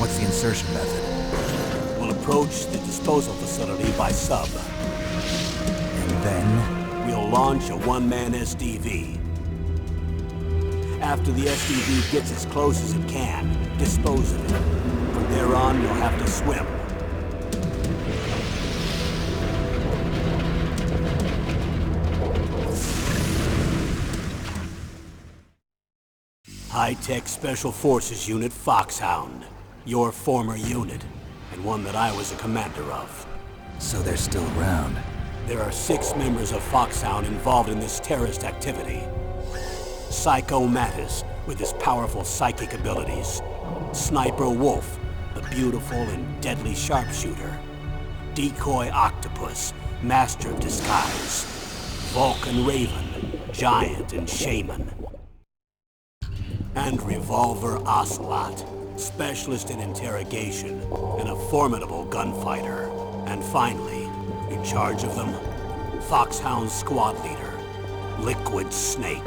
What's the insertion method? We'll approach the disposal facility by sub. And then? We'll launch a one-man SDV. After the SDV gets as close as it can, dispose of it. From there on, you'll have to swim. High-Tech Special Forces Unit Foxhound. Your former unit, and one that I was a commander of. So they're still around. There are 6 members of Foxhound involved in this terrorist activity. Psycho Mattis, with his powerful psychic abilities. Sniper Wolf, the beautiful and deadly sharpshooter. Decoy Octopus, master of disguise. Vulcan Raven, giant and shaman. And Revolver Ocelot, specialist in interrogation and a formidable gunfighter. And finally, in charge of them, Foxhound's squad leader, Liquid Snake.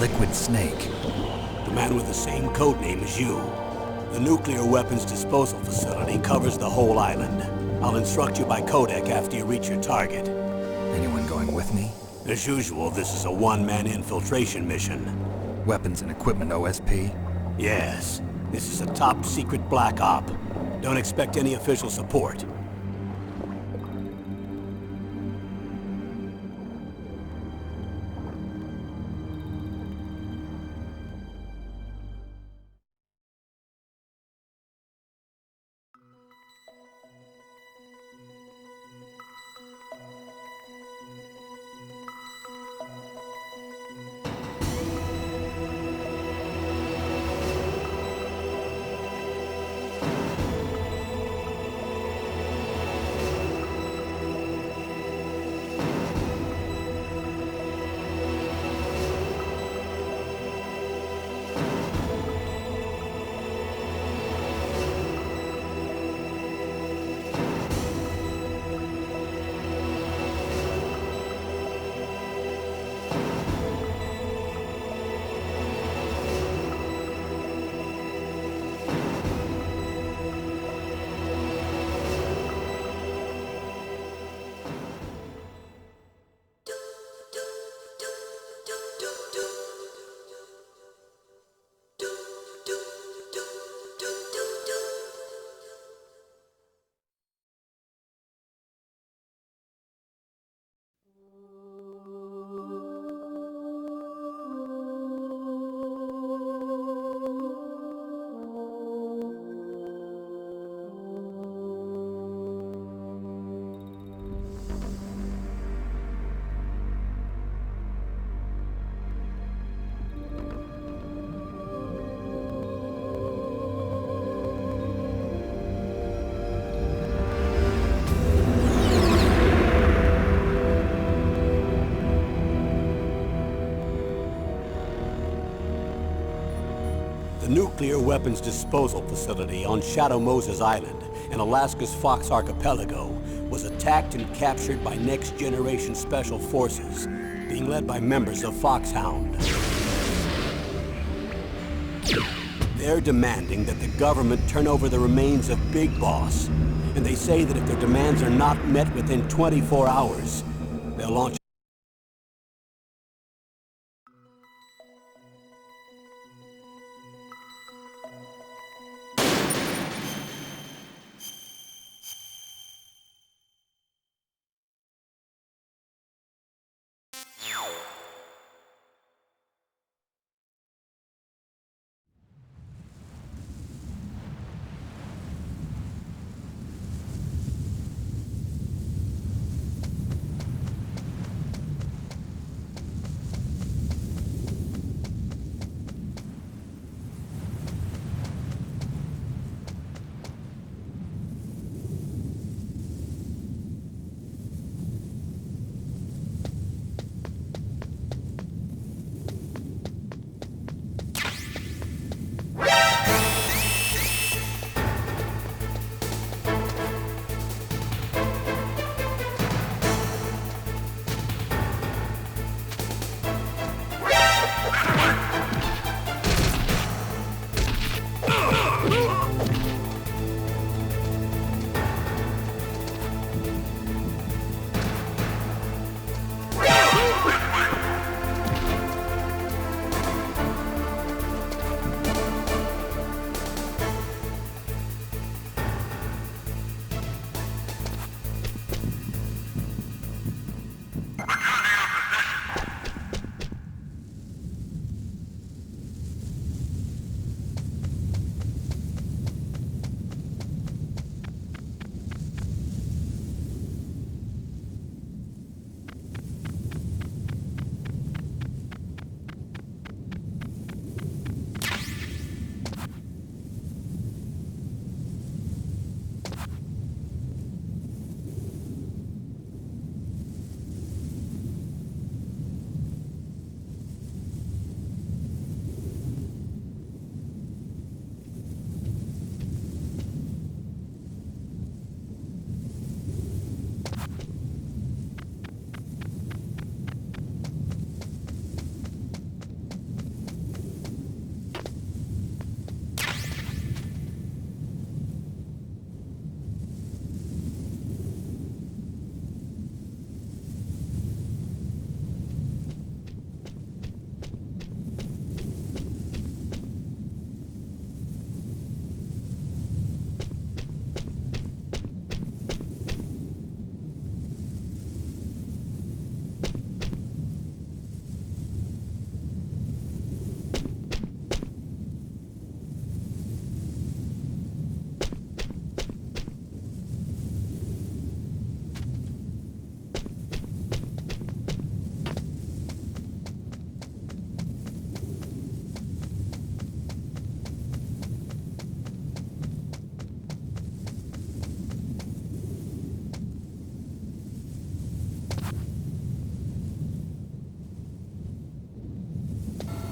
Liquid Snake? The man with the same codename as you. The nuclear weapons disposal facility covers the whole island. I'll instruct you by codec after you reach your target. Anyone going with me? As usual, this is a one-man infiltration mission. Weapons and equipment OSP? Yes. This is a top-secret black op. Don't expect any official support. The nuclear weapons disposal facility on Shadow Moses Island in Alaska's Fox Archipelago was attacked and captured by Next Generation Special Forces, being led by members of Foxhound. They're demanding that the government turn over the remains of Big Boss, and they say that if their demands are not met within 24 hours, they'll launch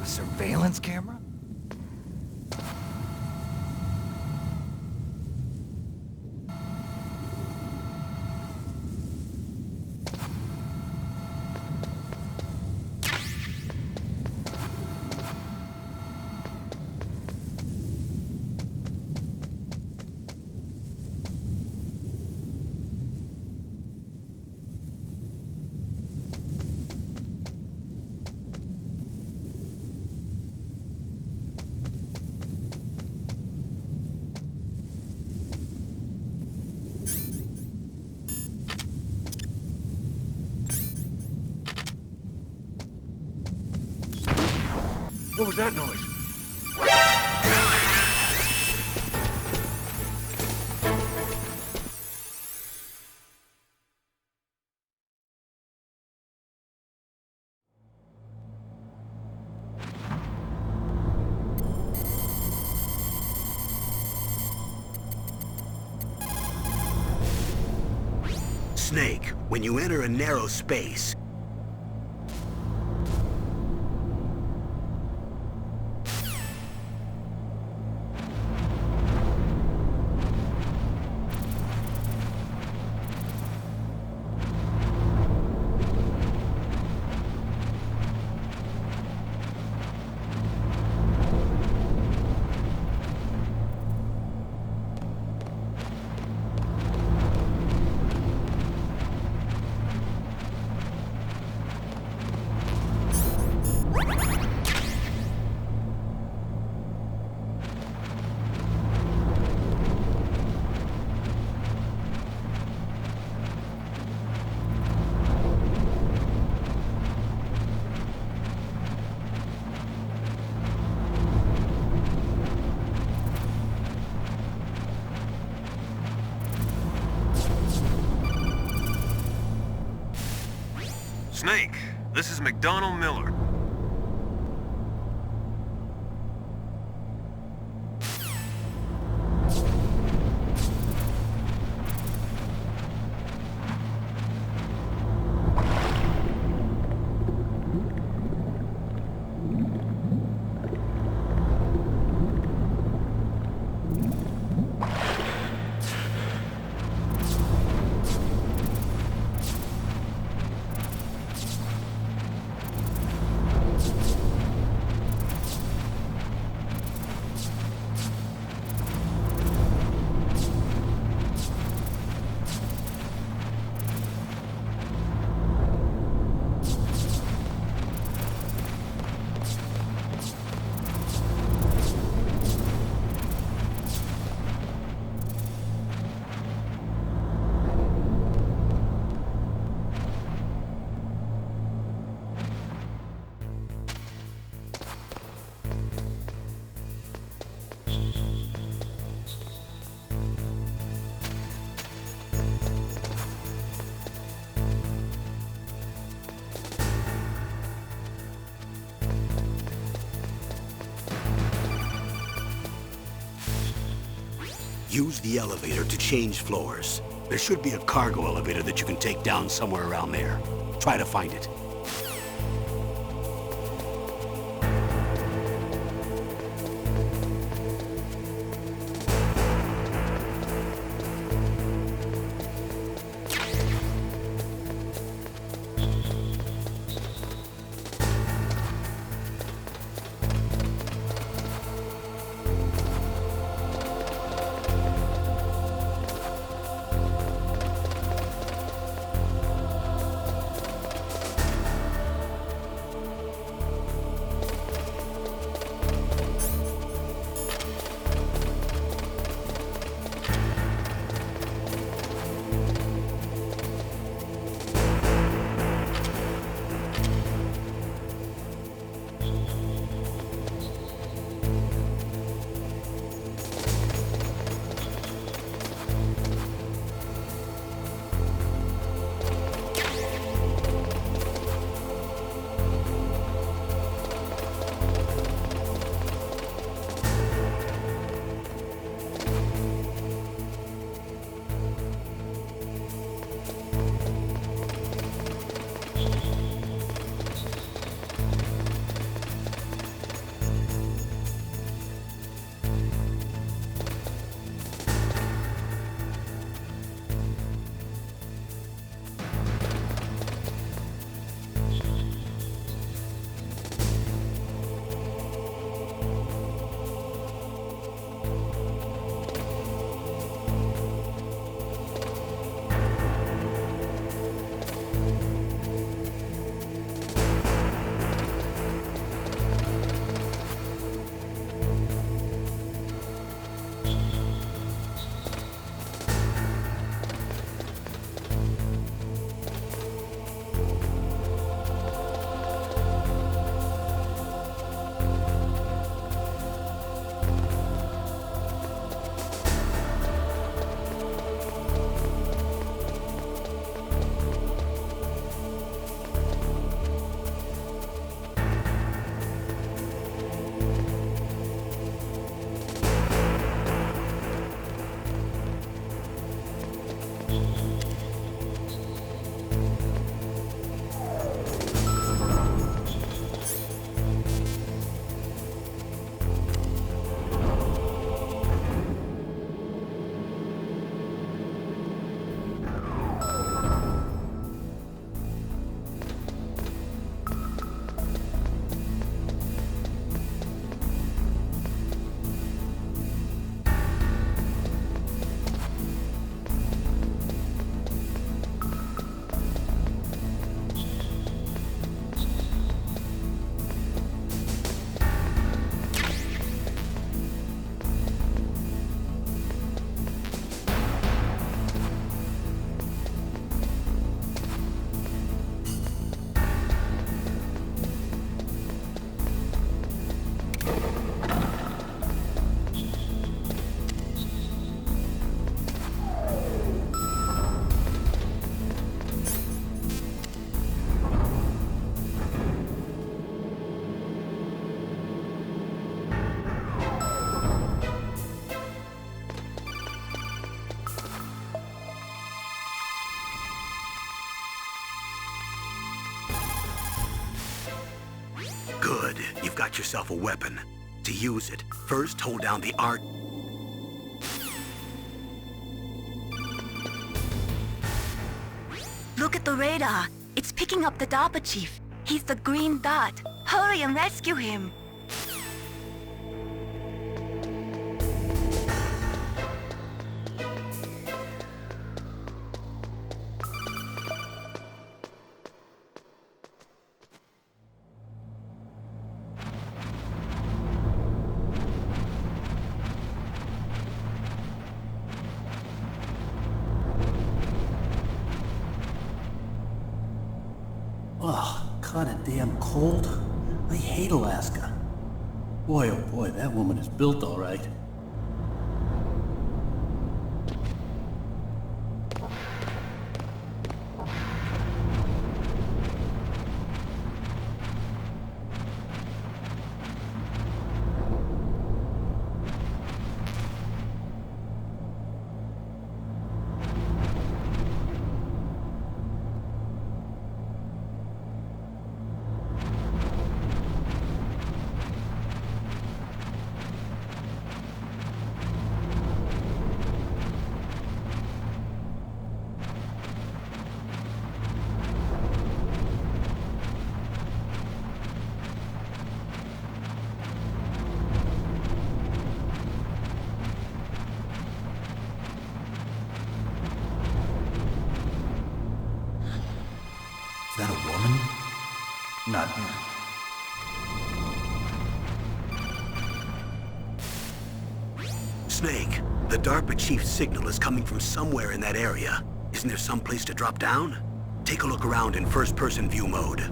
A surveillance camera? What was that noise? Snake, when you enter a narrow space, Snake, this is McDonald Miller. Use the elevator to change floors. There should be a cargo elevator that you can take down somewhere around there. Try to find it. Good. You've got yourself a weapon. To use it, first hold down the R... Look at the radar. It's picking up the DARPA chief. He's the green dot. Hurry and rescue him. Oh, kinda damn cold. I hate Alaska. Boy, oh boy, that woman is built all right. Not... Snake, the DARPA chief's signal is coming from somewhere in that area. Isn't there some place to drop down? Take a look around in first-person view mode.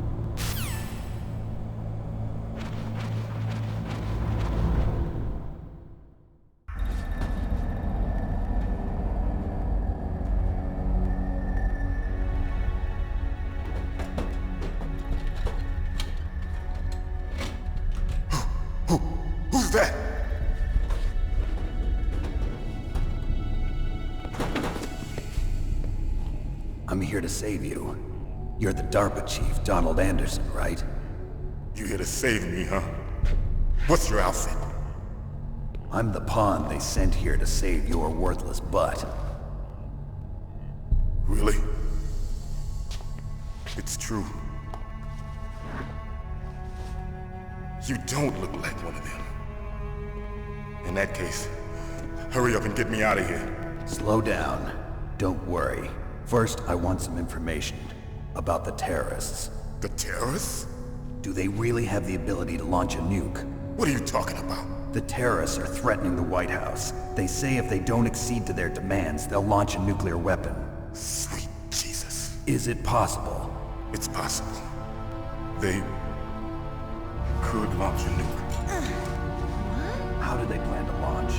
Who's that? I'm here to save you. You're the DARPA chief, Donald Anderson, right? You here to save me, huh? What's your outfit? I'm the pawn they sent here to save your worthless butt. Really? It's true. You don't look like one of them. In that case, hurry up and get me out of here. Slow down. Don't worry. First, I want some information about the terrorists. The terrorists? Do they really have the ability to launch a nuke? What are you talking about? The terrorists are threatening the White House. They say if they don't accede to their demands, they'll launch a nuclear weapon. Sweet Jesus. Is it possible? It's possible. They could launch a nuke. How do they plan to launch?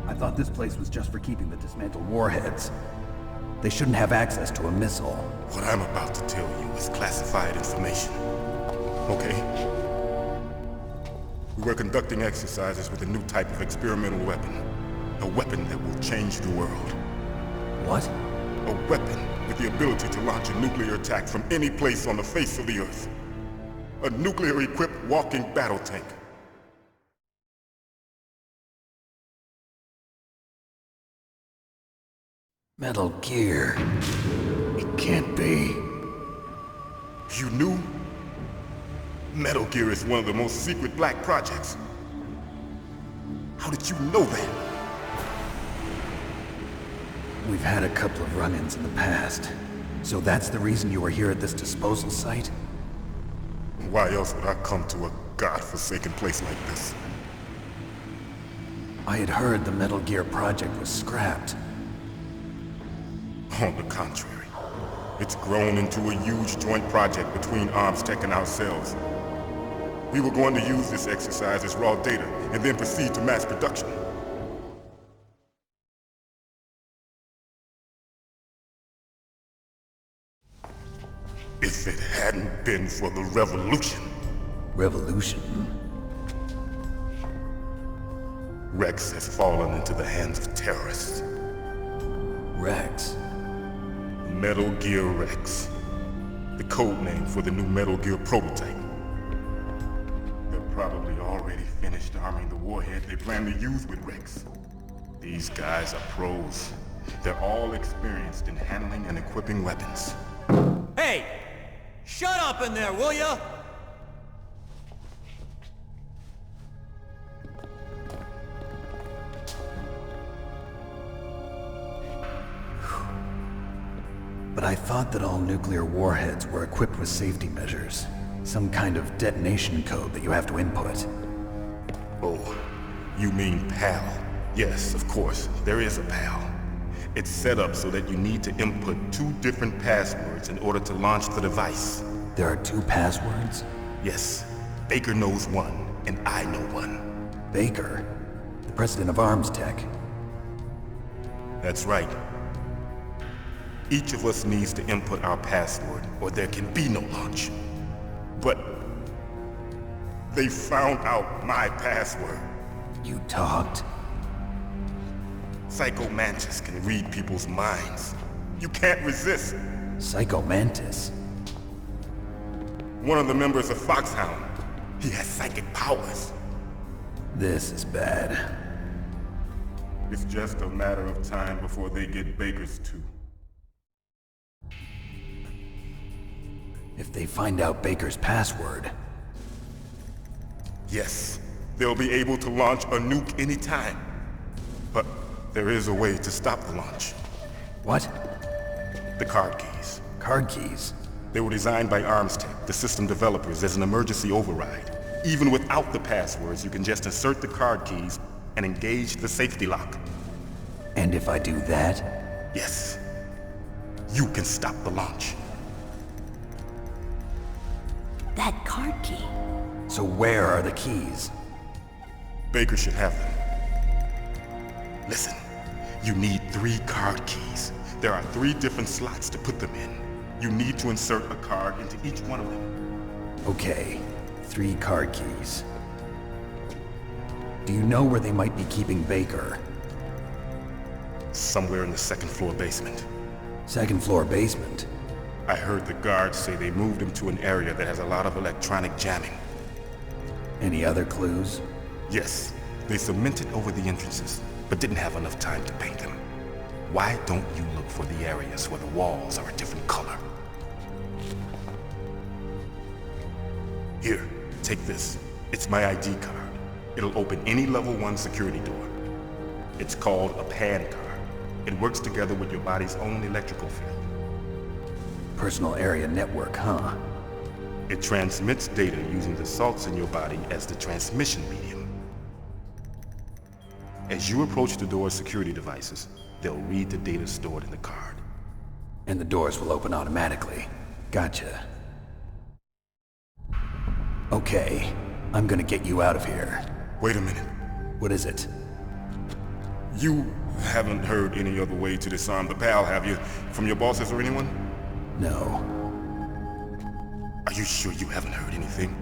I thought this place was just for keeping the dismantled warheads. They shouldn't have access to a missile. What I'm about to tell you is classified information. Okay? We were conducting exercises with a new type of experimental weapon. A weapon that will change the world. What? A weapon with the ability to launch a nuclear attack from any place on the face of the Earth. A nuclear-equipped walking battle tank. Metal Gear. It can't be. You knew? Metal Gear is one of the most secret black projects. How did you know that? We've had a couple of run-ins in the past. So that's the reason you were here at this disposal site? Why else would I come to a godforsaken place like this? I had heard the Metal Gear project was scrapped. On the contrary, it's grown into a huge joint project between ArmsTech and ourselves. We were going to use this exercise as raw data and then proceed to mass production. If it hadn't been for the revolution, Revolution? Rex has fallen into the hands of terrorists. Rex? Metal Gear Rex. The code name for the new Metal Gear prototype. They're probably already finished arming the warhead they plan to use with Rex. These guys are pros. They're all experienced in handling and equipping weapons. Hey! Shut up in there, will ya? But I thought that all nuclear warheads were equipped with safety measures. Some kind of detonation code that you have to input. Oh, you mean PAL? Yes, of course, there is a PAL. It's set up so that you need to input 2 different passwords in order to launch the device. There are 2 passwords? Yes, Baker knows one, and I know one. Baker? The president of ArmsTech? That's right. Each of us needs to input our password, or there can be no launch. But they found out my password. You talked? Psycho Mantis can read people's minds. You can't resist. Psycho Mantis? One of the members of Foxhound. He has psychic powers. This is bad. It's just a matter of time before they get Baker's too. If they find out Baker's password... Yes, they'll be able to launch a nuke anytime. But there is a way to stop the launch. What? The card keys. Card keys? They were designed by Armstech, the system developers, as an emergency override. Even without the passwords, you can just insert the card keys and engage the safety lock. And if I do that? Yes. You can stop the launch. That card key. So where are the keys? Baker should have them. Listen, you need 3 card keys. There are 3 different slots to put them in. You need to insert a card into each one of them. Okay, 3 card keys. Do you know where they might be keeping Baker? Somewhere in the 2nd floor basement. 2nd floor basement? I heard the guards say they moved him to an area that has a lot of electronic jamming. Any other clues? Yes, they cemented over the entrances, but didn't have enough time to paint them. Why don't you look for the areas where the walls are a different color? Here, take this. It's my ID card. It'll open any level 1 security door. It's called a PAN card. It works together with your body's own electrical field. Personal area network, huh? It transmits data using the salts in your body as the transmission medium. As you approach the door's security devices, they'll read the data stored in the card. And the doors will open automatically. Gotcha. Okay, I'm gonna get you out of here. Wait a minute. What is it? You haven't heard any other way to disarm the PAL, have you? From your bosses or anyone? No. Are you sure you haven't heard anything?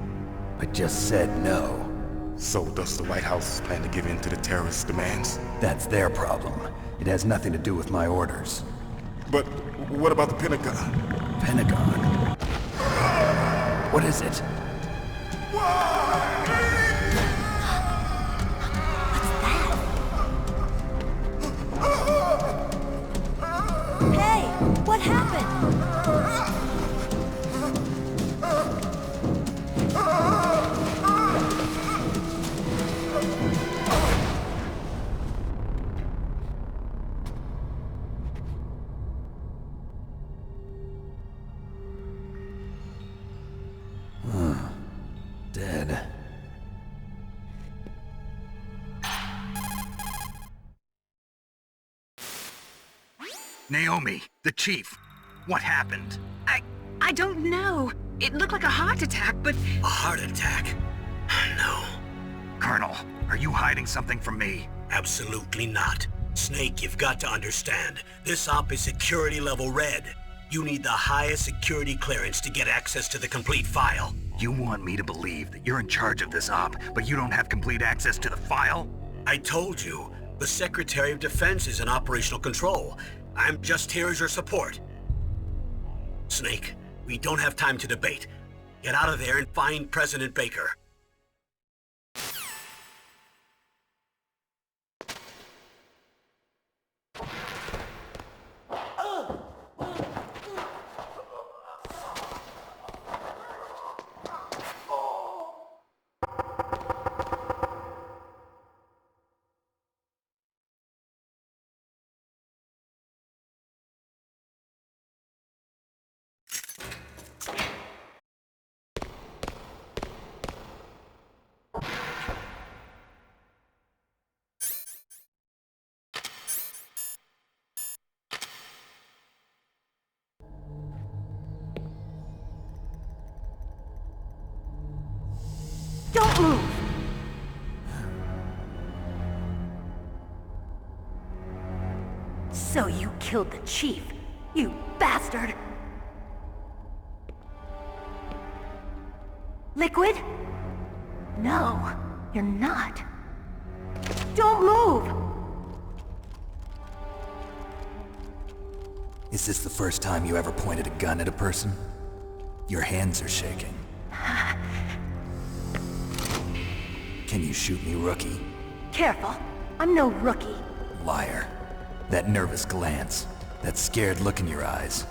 I just said no. So does the White House plan to give in to the terrorists' demands? That's their problem. It has nothing to do with my orders. But what about the Pentagon? Pentagon? What is it? Hey, what happened? Dead. Naomi, the chief. What happened? I don't know. It looked like a heart attack, but... A heart attack? No. Colonel, are you hiding something from me? Absolutely not. Snake, you've got to understand. This op is security level red. You need the highest security clearance to get access to the complete file. You want me to believe that you're in charge of this op, but you don't have complete access to the file? I told you, the Secretary of Defense is in operational control. I'm just here as your support. Snake, we don't have time to debate. Get out of there and find President Baker. Don't move! So you killed the chief, you bastard! Liquid? No, you're not. Don't move! Is this the first time you ever pointed a gun at a person? Your hands are shaking. Can you shoot me, rookie? Careful, I'm no rookie. Liar. That nervous glance, that scared look in your eyes.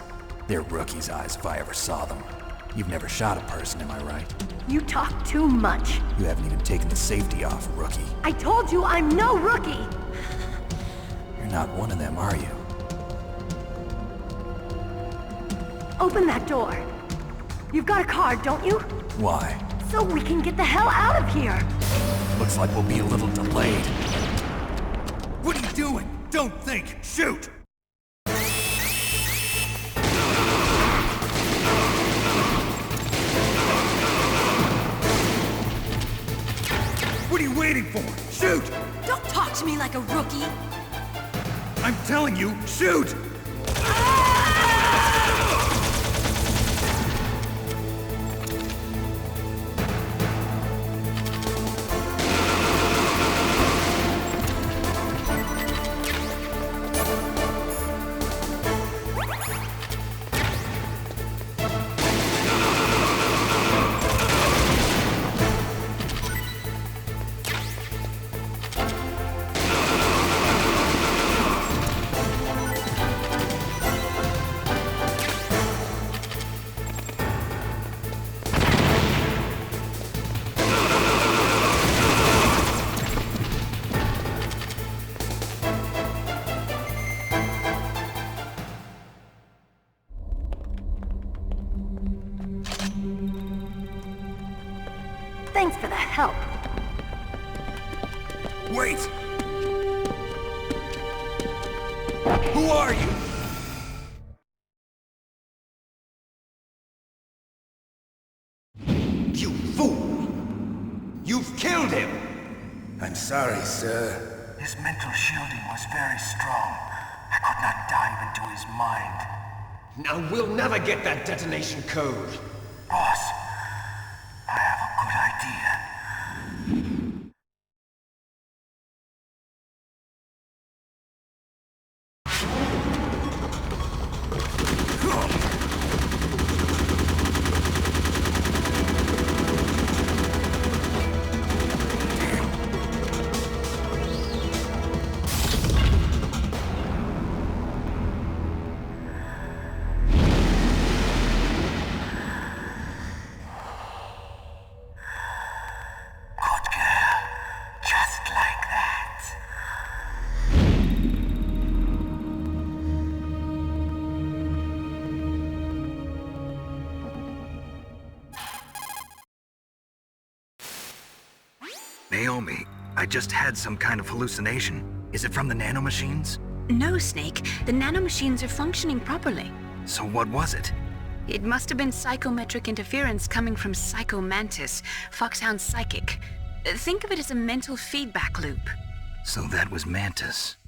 They're rookie's eyes if I ever saw them. You've never shot a person, am I right? You talk too much. You haven't even taken the safety off, rookie. I told you I'm no rookie! You're not one of them, are you? Open that door. You've got a card, don't you? Why? So we can get the hell out of here. Looks like we'll be a little delayed. What are you doing? Don't think! Shoot! What are you waiting for? Shoot! Don't talk to me like a rookie. I'm telling you, shoot! Thanks for the help. Wait! Who are you? You fool! You've killed him! I'm sorry, sir. His mental shielding was very strong. I could not dive into his mind. Now we'll never get that detonation code. Boss, I have a good idea. Naomi, I just had some kind of hallucination. Is it from the nanomachines? No, Snake. The nanomachines are functioning properly. So what was it? It must have been psychometric interference coming from Psycho Mantis, Foxhound's psychic. Think of it as a mental feedback loop. So that was Mantis.